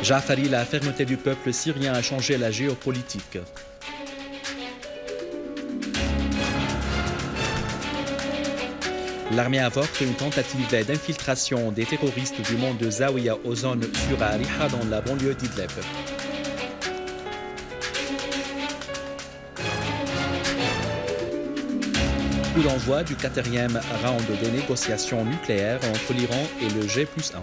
Ja'afari, la fermeté du peuple syrien a changé la géopolitique. L'armée avorte une tentative d'infiltration des terroristes du mont de Zawiya aux zones sur Ariha dans la banlieue d'Idlib. Coup d'envoi du 4e round des négociations nucléaires entre l'Iran et le G+1.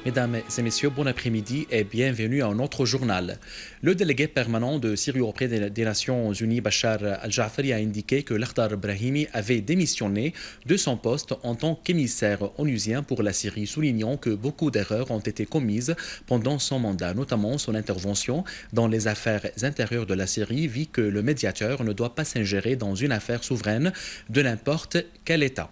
Mesdames et messieurs, bon après-midi et bienvenue à un autre journal. Le délégué permanent de Syrie auprès des Nations Unies, Bachar al-Ja'afari, a indiqué que Lakhdar Brahimi avait démissionné de son poste en tant qu'émissaire onusien pour la Syrie, soulignant que beaucoup d'erreurs ont été commises pendant son mandat, notamment son intervention dans les affaires intérieures de la Syrie, vu que le médiateur ne doit pas s'ingérer dans une affaire souveraine de n'importe quel État.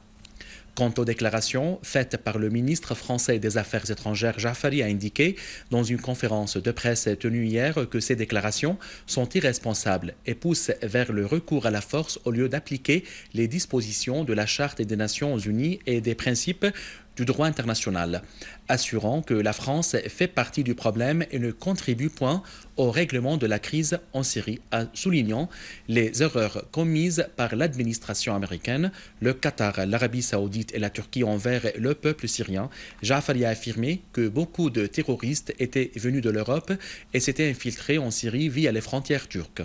Quant aux déclarations faites par le ministre français des Affaires étrangères, Ja'afari a indiqué dans une conférence de presse tenue hier que ces déclarations sont irresponsables et poussent vers le recours à la force au lieu d'appliquer les dispositions de la Charte des Nations Unies et des principes du droit international, assurant que la France fait partie du problème et ne contribue point au règlement de la crise en Syrie, soulignant les erreurs commises par l'administration américaine, le Qatar, l'Arabie saoudite et la Turquie envers le peuple syrien. Ja'afari a affirmé que beaucoup de terroristes étaient venus de l'Europe et s'étaient infiltrés en Syrie via les frontières turques.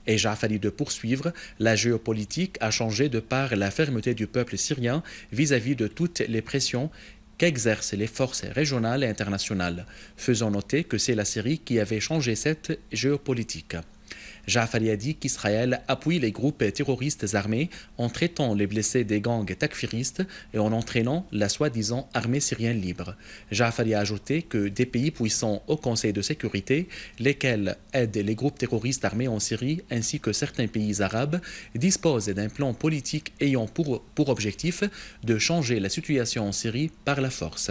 Et Ja'afari de poursuivre, la géopolitique a changé de par la fermeté du peuple syrien vis-à-vis de toutes les pressions qu'exercent les forces régionales et internationales, faisant noter que c'est la Syrie qui avait changé cette géopolitique. Ja'afari a dit qu'Israël appuie les groupes terroristes armés en traitant les blessés des gangs takfiristes et en entraînant la soi-disant armée syrienne libre. Ja'afari a ajouté que des pays puissants au Conseil de sécurité, lesquels aident les groupes terroristes armés en Syrie ainsi que certains pays arabes, disposent d'un plan politique ayant pour objectif de changer la situation en Syrie par la force.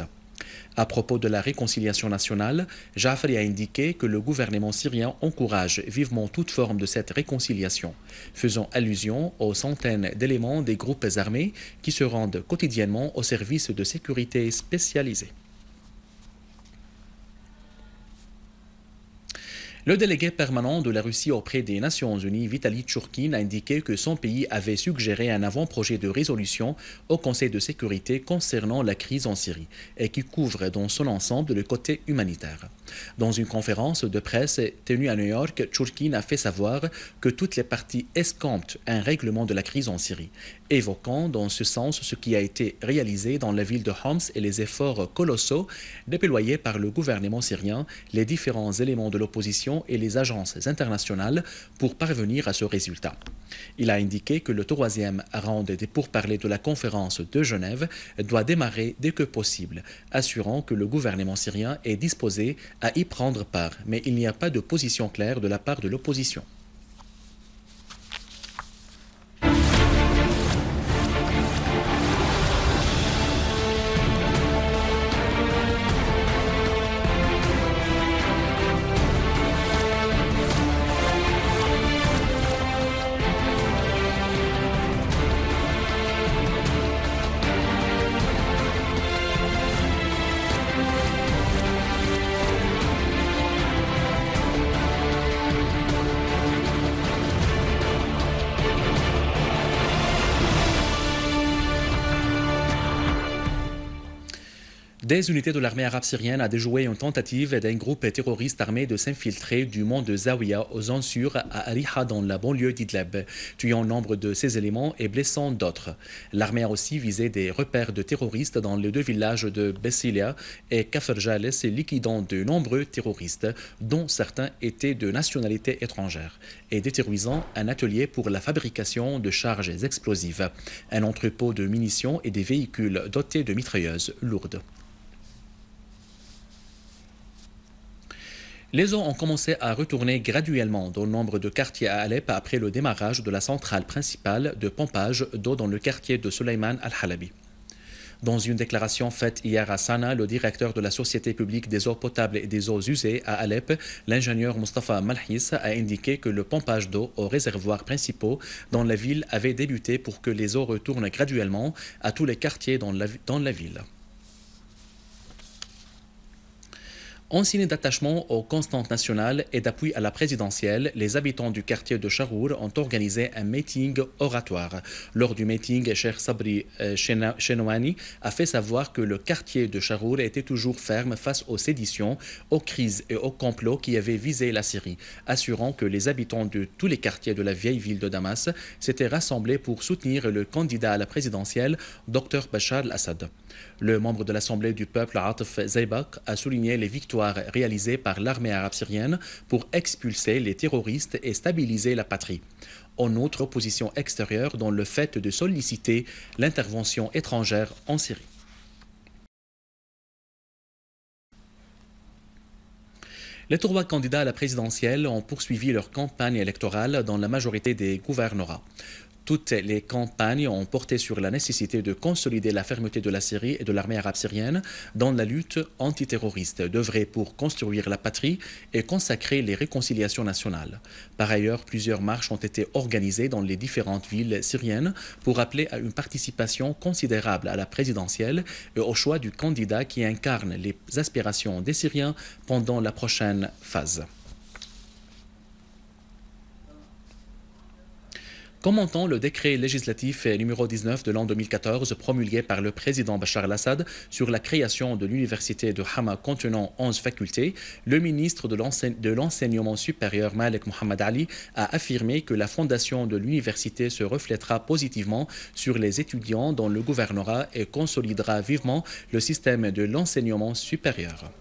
À propos de la réconciliation nationale, Ja'afari a indiqué que le gouvernement syrien encourage vivement toute forme de cette réconciliation, faisant allusion aux centaines d'éléments des groupes armés qui se rendent quotidiennement aux services de sécurité spécialisés. Le délégué permanent de la Russie auprès des Nations Unies, Vitaly Churkin, a indiqué que son pays avait suggéré un avant-projet de résolution au Conseil de sécurité concernant la crise en Syrie et qui couvre dans son ensemble le côté humanitaire. Dans une conférence de presse tenue à New York, Churkin a fait savoir que toutes les parties escomptent un règlement de la crise en Syrie, évoquant dans ce sens ce qui a été réalisé dans la ville de Homs et les efforts colossaux déployés par le gouvernement syrien, les différents éléments de l'opposition et les agences internationales pour parvenir à ce résultat. Il a indiqué que le 3e round des pourparlers de la conférence de Genève doit démarrer dès que possible, assurant que le gouvernement syrien est disposé à y prendre part, mais il n'y a pas de position claire de la part de l'opposition. Des unités de l'armée arabe syrienne a déjoué une tentative d'un groupe terroriste armé de s'infiltrer du mont de Zawiya aux zones sûres à Ariha dans la banlieue d'Idlib, tuant nombre de ces éléments et blessant d'autres. L'armée a aussi visé des repères de terroristes dans les deux villages de Bessilia et Kafr Jales, liquidant de nombreux terroristes, dont certains étaient de nationalité étrangère, et détruisant un atelier pour la fabrication de charges explosives, un entrepôt de munitions et des véhicules dotés de mitrailleuses lourdes. Les eaux ont commencé à retourner graduellement dans nombre de quartiers à Alep après le démarrage de la centrale principale de pompage d'eau dans le quartier de Sulayman al-Halabi. Dans une déclaration faite hier à Sanaa, le directeur de la Société publique des eaux potables et des eaux usées à Alep, l'ingénieur Mustafa Malhis, a indiqué que le pompage d'eau aux réservoirs principaux dans la ville avait débuté pour que les eaux retournent graduellement à tous les quartiers dans la ville. En signe d'attachement aux constantes nationales et d'appui à la présidentielle, les habitants du quartier de Charour ont organisé un meeting oratoire. Lors du meeting, Cheikh Sabri Chenouani a fait savoir que le quartier de Charour était toujours ferme face aux séditions, aux crises et aux complots qui avaient visé la Syrie, assurant que les habitants de tous les quartiers de la vieille ville de Damas s'étaient rassemblés pour soutenir le candidat à la présidentielle, Dr Bachar al-Assad. Le membre de l'Assemblée du peuple, Atif Zaybak, a souligné les victoires réalisées par l'armée arabe syrienne pour expulser les terroristes et stabiliser la patrie. En outre, opposition extérieure dans le fait de solliciter l'intervention étrangère en Syrie. Les trois candidats à la présidentielle ont poursuivi leur campagne électorale dans la majorité des gouvernorats. Toutes les campagnes ont porté sur la nécessité de consolider la fermeté de la Syrie et de l'armée arabe syrienne dans la lutte antiterroriste, d'œuvrer pour construire la patrie et consacrer les réconciliations nationales. Par ailleurs, plusieurs marches ont été organisées dans les différentes villes syriennes pour appeler à une participation considérable à la présidentielle et au choix du candidat qui incarne les aspirations des Syriens pendant la prochaine phase. Commentant le décret législatif numéro 19 de l'an 2014 promulgué par le président Bachar al-Assad sur la création de l'université de Hama contenant 11 facultés, le ministre de l'enseignement supérieur Malek Mohamed Ali a affirmé que la fondation de l'université se reflètera positivement sur les étudiants dans le gouvernorat et consolidera vivement le système de l'enseignement supérieur.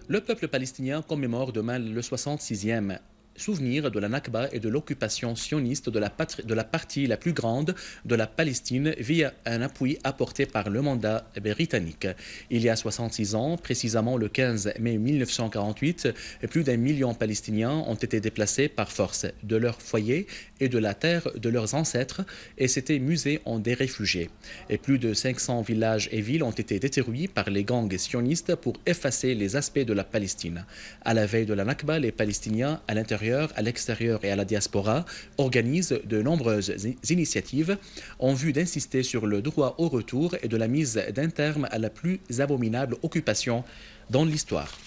Le peuple palestinien commémore demain le 66e souvenir de la Nakba et de l'occupation sioniste de la partie la plus grande de la Palestine via un appui apporté par le mandat britannique. Il y a 66 ans, précisément le 15 mai 1948, plus d'1 million de Palestiniens ont été déplacés par force de leur foyer et de la terre de leurs ancêtres et s'étaient musés en des réfugiés. Et plus de 500 villages et villes ont été détruits par les gangs sionistes pour effacer les aspects de la Palestine. À la veille de la Nakba, les Palestiniens à l'intérieur, à l'extérieur et à la diaspora organisent de nombreuses initiatives en vue d'insister sur le droit au retour et de la mise d'un terme à la plus abominable occupation dans l'histoire.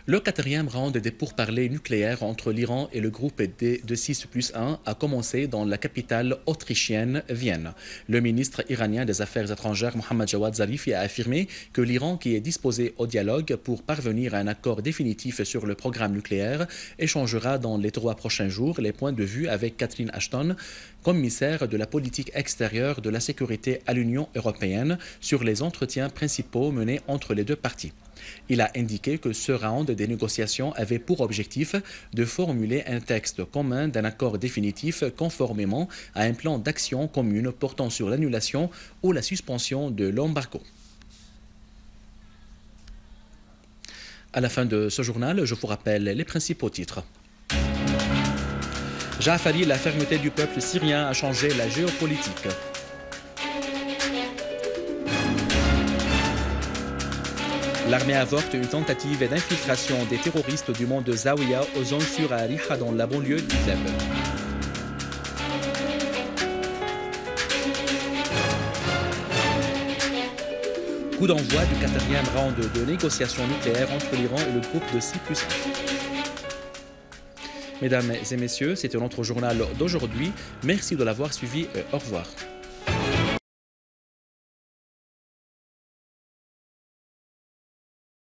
Le 4e round des pourparlers nucléaires entre l'Iran et le groupe de 6+1 a commencé dans la capitale autrichienne, Vienne. Le ministre iranien des Affaires étrangères, Mohammad Jawad Zarifi, a affirmé que l'Iran, qui est disposé au dialogue pour parvenir à un accord définitif sur le programme nucléaire, échangera dans les 3 prochains jours les points de vue avec Catherine Ashton, commissaire de la politique extérieure de la sécurité à l'Union européenne, sur les entretiens principaux menés entre les deux parties. Il a indiqué que ce round des négociations avait pour objectif de formuler un texte commun d'un accord définitif conformément à un plan d'action commune portant sur l'annulation ou la suspension de l'embargo. À la fin de ce journal, je vous rappelle les principaux titres. Ja'afari, la fermeté du peuple syrien a changé la géopolitique. L'armée avorte une tentative d'infiltration des terroristes du mont de Zawiya aux zones sur Ariha dans la banlieue d'Idlib. Coup d'envoi du 4e round de négociations nucléaires entre l'Iran et le groupe de 6+1. Mesdames et messieurs, c'était notre journal d'aujourd'hui. Merci de l'avoir suivi. Au revoir.